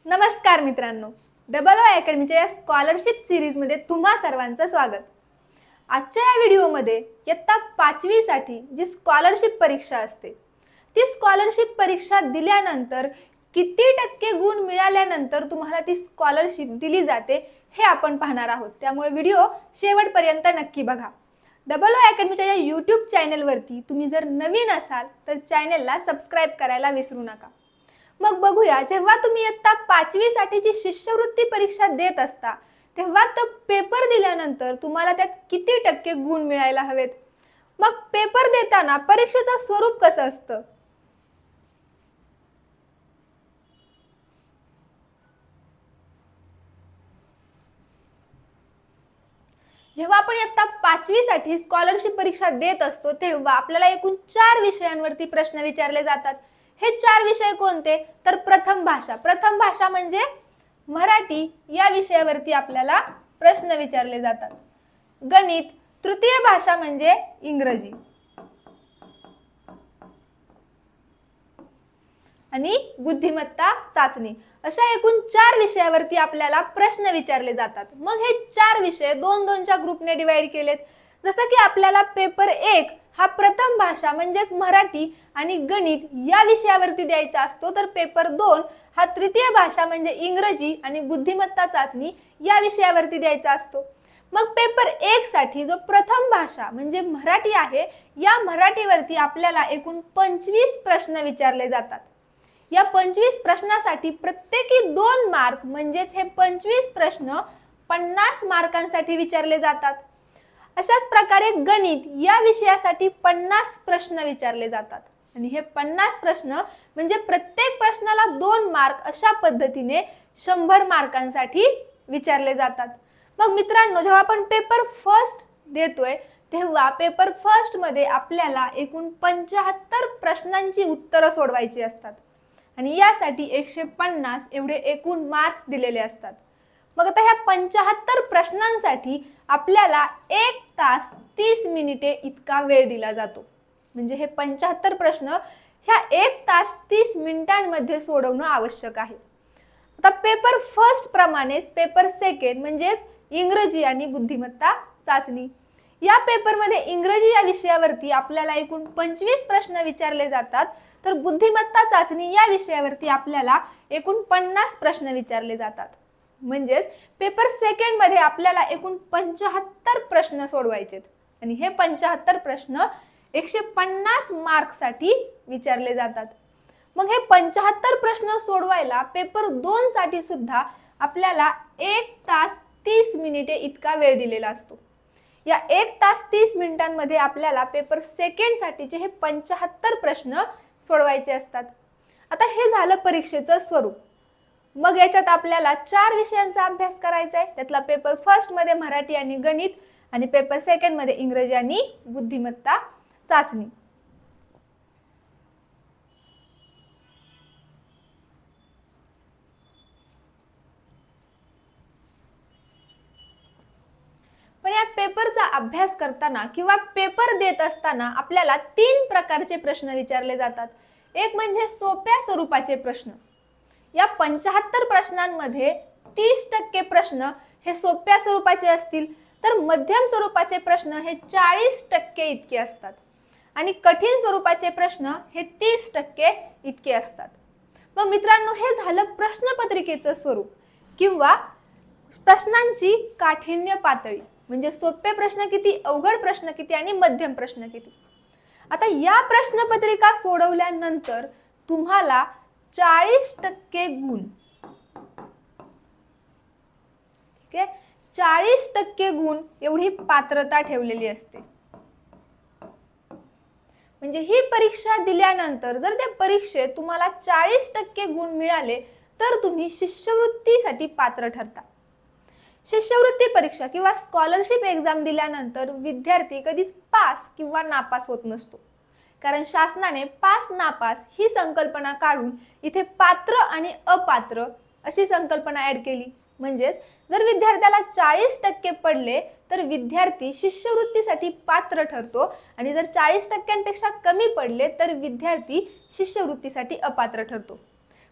नमस्कार मित्रांनो, double O अकॅडमीच्या या स्कॉलरशिप सिरीजमध्ये तुम्हा सर्वांचं स्वागत। आजच्या या व्हिडिओमध्ये इयत्ता 5वी साठी जी स्कॉलरशिप परीक्षा असते ती स्कॉलरशिप परीक्षा दिल्यानंतर किती टक्के गुण मिळाल्यानंतर तुम्हाला ती स्कॉलरशिप दिली जाते हे आपण पाहणार आहोत। त्यामुळे व्हिडिओ शेवटपर्यंत नक्की बघा। डबल ओ अकॅडमीच्या या YouTube चॅनलवरती तुम्ही जर नवीन असाल तर चॅनलला सबस्क्राइब करायला विसरू नका। मग बघूया, जेव्हा तुम्ही इयत्ता 5वी साठीची शिष्यवृत्ती परीक्षा देत असता तेव्हा तो पेपर दिल्यानंतर तुम्हाला त्यात किती टक्के गुण मिळायला हवेत। मग पेपर देताना परीक्षेचं स्वरूप कसं असतं? जेव्हा आपण इयत्ता 5वी साठी स्कॉलरशिप परीक्षा देत असतो तेव्हा आपल्याला एकूण 4 विषयांवरती प्रश्न विचारले जातात। हे 4 विषय कोणते? तर प्रथम भाषा म्हणजे मराठी या विषयावरती आपल्याला प्रश्न विचारले जातात। गणित, तृतीय भाषा म्हणजे इंग्रजी आणि बुद्धिमत्ता चाचणी अशा एकूण 4 विषयावरती आपल्याला प्रश्न विचारले जातात। मग हे 4 विषय 2-2च्या ग्रुपने डिवाइड केलेत। जसं की आपल्याला पेपर 1 हा प्रथम भाषा म्हणजेच मराठी आणि गणित या विषयावरती द्यायचा असतो, तर पेपर 2 हा तृतीय भाषा म्हणजे इंग्रजी आणि बुद्धिमत्ता चाचणी या विषयावरती द्यायचा असतो। मग पेपर 1 साठी जो प्रथम भाषा म्हणजे मराठी आहे या मराठीवरती आपल्याला एकूण 25 प्रश्न विचारले जातात। या 25 प्रश्नासाठी प्रत्येकी 2 मार्क म्हणजेच हे 25 प्रश्न 50 मार्कांसाठी विचारले जातात। अशाच प्रकारे गणित या विषयासाठी 50 प्रश्न विचारले जातात आणि हे 50 प्रश्न म्हणजे प्रत्येक प्रश्नाला 2 मार्क अशा पद्धतीने 100 मार्कांसाठी विचारले जातात। मग मित्रांनो, जेव्हा आपण पेपर फर्स्ट देतोय तेव्हा पेपर फर्स्ट मध्ये आपल्याला एकूण 75 प्रश्नांची उत्तरं सोडवायची असतात आणि यासाठी 150 एवढे एकूण मार्क्स दिलेले असतात। मग आता ह्या 75 प्रश्नांसाठी आपल्याला 1 तास 30 मिनिटे इतका वेळ दिला जातो। म्हणजे हे 75 प्रश्न ह्या 1 तास 30 मिनिटांमध्ये सोडवणं आवश्यक आहे। आता पेपर फर्स्ट प्रमाणेच पेपर सेकंड म्हणजेच इंग्रजी आणि बुद्धिमत्ता चाचणी या पेपरमध्ये इंग्रजी या विषयावरती आपल्याला एकूण 25 प्रश्न विचारले जातात, तर बुद्धिमत्ता चाचणी या विषयावरती आपल्याला एकूण 50 प्रश्न विचारले जातात। म्हणजेच पेपर सेकंड मध्ये आपल्याला एकूण 75 प्रश्न सोडवायचे आणि हे 75 प्रश्न 150 मार्कसाठी विचारले जातात। मग हे 75 प्रश्न सोडवायला पेपर 2 साठी सुद्धा आपल्याला 1 तास 30 मिनिटे इतका वेळ दिलेला असतो। या 1 तास 30 मिनिटांमध्ये आपल्याला पेपर सेकंड साठीचे हे 75 प्रश्न सोडवायचे असतात। आता हे झालं परीक्षेचं स्वरूप। मग याच्यात आपल्याला 4 विषयांचा अभ्यास करायचा आहे। त्यातला पेपर फर्स्ट मध्ये मराठी आणि गणित आणि पेपर सेकंड मध्ये इंग्रजी आणि बुद्धिमत्ता चाचणी। पण या पेपरचा अभ्यास करताना किंवा पेपर देत असताना आपल्याला 3 प्रकारचे प्रश्न विचारले जातात। एक म्हणजे सोप्या स्वरूपाचे प्रश्न। या 75 प्रश्नांमध्ये 30% प्रश्न हे सोप्या स्वरूपाचे असतील, तर मध्यम स्वरूपाचे प्रश्न हे 40% इतके असतात आणि कठीण स्वरूपाचे प्रश्न हे 30% इतके असतात। मग मित्रांनो, हे झालं प्रश्नपत्रिकेचं स्वरूप किंवा प्रश्नांची काठिण्य पातळी। म्हणजे सोपे प्रश्न किती, अवघड प्रश्न किती आणि मध्यम प्रश्न किती। आता या प्रश्नपत्रिका सोडवल्यानंतर तुम्हाला 40% गुण, ठीक आहे, 40% गुण एवढी पात्रता ठेवलेली असते। म्हणजे ही परीक्षा दिल्यानंतर जर त्या परीक्षेत तुम्हाला 40% गुण मिळाले तर तुम्ही शिष्यवृत्तीसाठी पात्र ठरता। शिष्यवृत्ती परीक्षा किंवा स्कॉलरशिप एक्झाम दिल्यानंतर विद्यार्थी कधीच पास किंवा नापास होत नसतो, कारण शासनाने पास नापास ही संकल्पना काढून इथे पात्र आणि अपात्र अशी संकल्पना ऍड केली। म्हणजेच जर विद्यार्थ्याला 40% पडले तर विद्यार्थी शिष्यवृत्तीसाठी पात्र ठरतो आणि जर 40%पेक्षा कमी पडले तर विद्यार्थी शिष्यवृत्तीसाठी अपात्र ठरतो।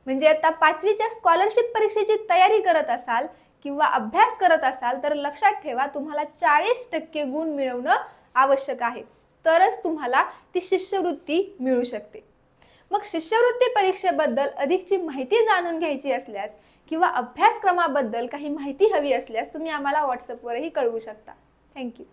म्हणजे आता 5वीच्या स्कॉलरशिप परीक्षेची तयारी करत असाल किंवा अभ्यास करत असाल तर लक्षात ठेवा, तुम्हाला 40% गुण मिळवणं आवश्यक आहे, तरच तुम्हाला ती शिष्यवृत्ती मिळू शकते. मग शिष्यवृत्ती परीक्षेबद्दल अधिकची माहिती जाणून घ्यायची असल्यास किंवा अभ्यासक्रमाबद्दल काही माहिती हवी असल्यास तुम्ही आम्हाला व्हॉट्सअपवरही कळवू शकता. थँक्यू.